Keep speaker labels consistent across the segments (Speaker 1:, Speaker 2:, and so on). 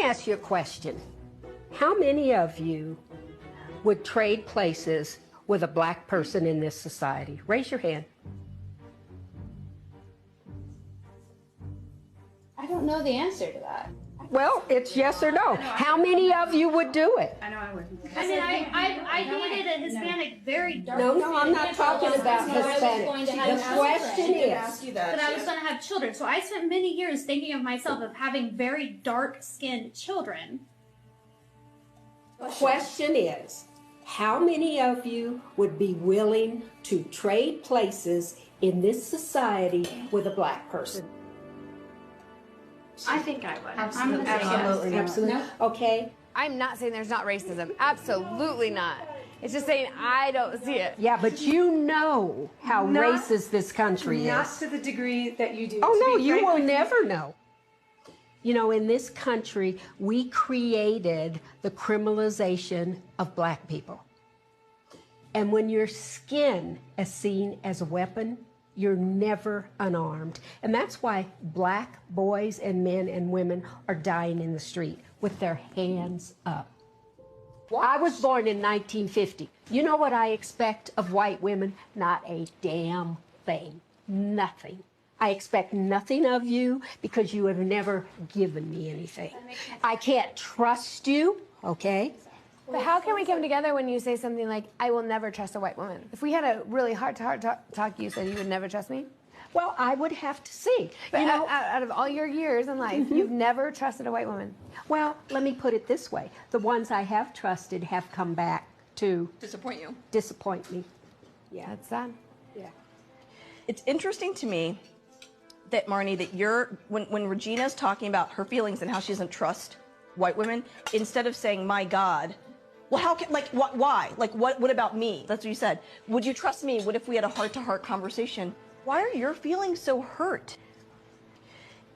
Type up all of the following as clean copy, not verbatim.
Speaker 1: ask you a question. How many of you would trade places with a black person in this society? Raise your hand.
Speaker 2: I don't know the answer to that.
Speaker 1: Well, it's yes or no. How many of you would do it?
Speaker 3: I know I wouldn't.
Speaker 4: I mean, I dated a Hispanic, very dark.
Speaker 1: No, I'm not talking about Hispanic. The question is,
Speaker 4: But I was going to have children, so I spent many years thinking of myself of having very dark-skinned children.
Speaker 1: the question is, how many of you would be willing to trade places in this society with a black person?
Speaker 3: I think I would.
Speaker 2: Absolutely.
Speaker 3: Absolutely.
Speaker 1: Absolutely. Okay.
Speaker 5: I'm not saying there's not racism. Absolutely not. It's just saying I don't see it.
Speaker 1: Yeah, but you know how racist this country is.
Speaker 3: Not to the degree that you do.
Speaker 1: Oh, no, you will never know. You know, in this country, we created the criminalization of black people. And when your skin is seen as a weapon, you're never unarmed. And that's why black boys and men and women are dying in the street with their hands up. I was born in 1950. You know what I expect of white women? Not a damn thing. Nothing. I expect nothing of you because you have never given me anything. I can't trust you, okay?
Speaker 5: But how can we come together when you say something like, I will never trust a white woman? If we had a really heart-to-heart talk, you said you would never trust me?
Speaker 1: Well, I would have to see.
Speaker 5: But
Speaker 1: you know,
Speaker 5: out of all your years in life, you've never trusted a white woman.
Speaker 1: well, let me put it this way. The ones I have trusted have come back to disappoint me. Yeah.
Speaker 5: That's sad.
Speaker 1: Yeah.
Speaker 6: It's interesting to me that, Marnie, that when Regina's talking about her feelings and how she doesn't trust white women, instead of saying, my God, well, how can, like, why? Like, what about me? That's what you said. Would you trust me? What if we had a heart-to-heart conversation? Why are your feelings so hurt?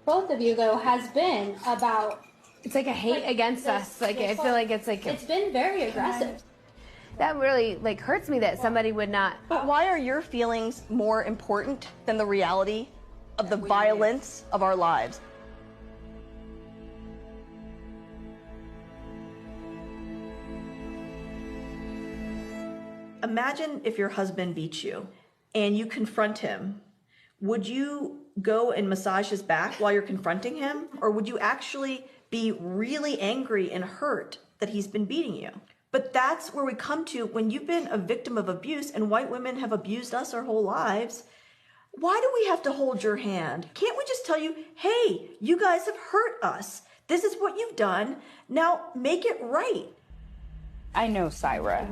Speaker 2: Both of you, though, has been about...
Speaker 5: It's like a hate against us. Like, I feel like it's like...
Speaker 2: It's been very aggressive.
Speaker 5: That really, like, hurts me that somebody would not...
Speaker 6: But why are your feelings more important than the reality of the violence of our lives? Imagine if your husband beats you and you confront him. Would you go and massage his back while you're confronting him? Or would you actually be really angry and hurt that he's been beating you? But that's where we come to when you've been a victim of abuse, and white women have abused us our whole lives. Why do we have to hold your hand? Can't we just tell you, hey, you guys have hurt us. This is what you've done. Now make it right.
Speaker 7: I know Syra,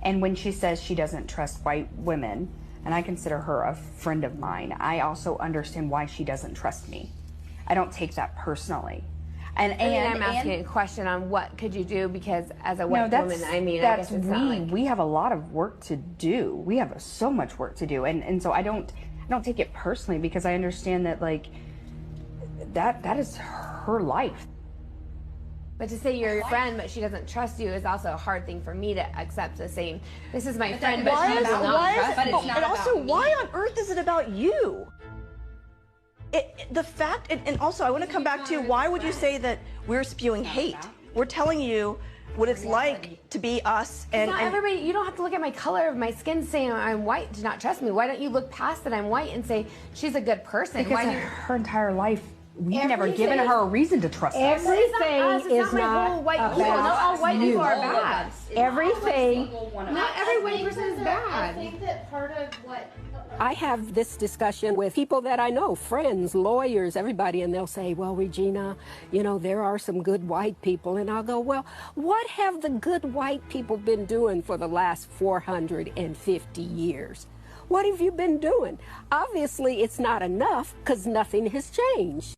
Speaker 7: and when she says she doesn't trust white women, and I consider her a friend of mine, I also understand why she doesn't trust me. I don't take that personally. And
Speaker 5: I'm asking a question on what could you do, because as a white woman, I mean, I guess it's not like...
Speaker 7: we have a lot of work to do. We have so much work to do, and so I don't take it personally, because I understand that, like, that is her life.
Speaker 5: But to say you're your friend, but she doesn't trust you is also a hard thing for me to accept, the same, this is my friend, but she does not trust me.
Speaker 6: And also, why on earth is it about you? The fact, and also I want to come back to, why would you say that we're spewing hate? We're telling you what it's like to be us. And
Speaker 5: not everybody, you don't have to look at my color of my skin saying I'm white to not trust me. Why don't you look past that I'm white and say she's a good person?
Speaker 7: Because her entire life, we've never given her a reason to trust us.
Speaker 1: Everything is not
Speaker 5: white people. Not all white people are bad.
Speaker 1: Everything.
Speaker 5: Not every white person is bad.
Speaker 2: I think that part of what...
Speaker 1: I have this discussion with people that I know, friends, lawyers, everybody, and they'll say, well, Regina, you know, there are some good white people. And I'll go, well, what have the good white people been doing for the last 450 years? What have you been doing? Obviously, it's not enough, because nothing has changed.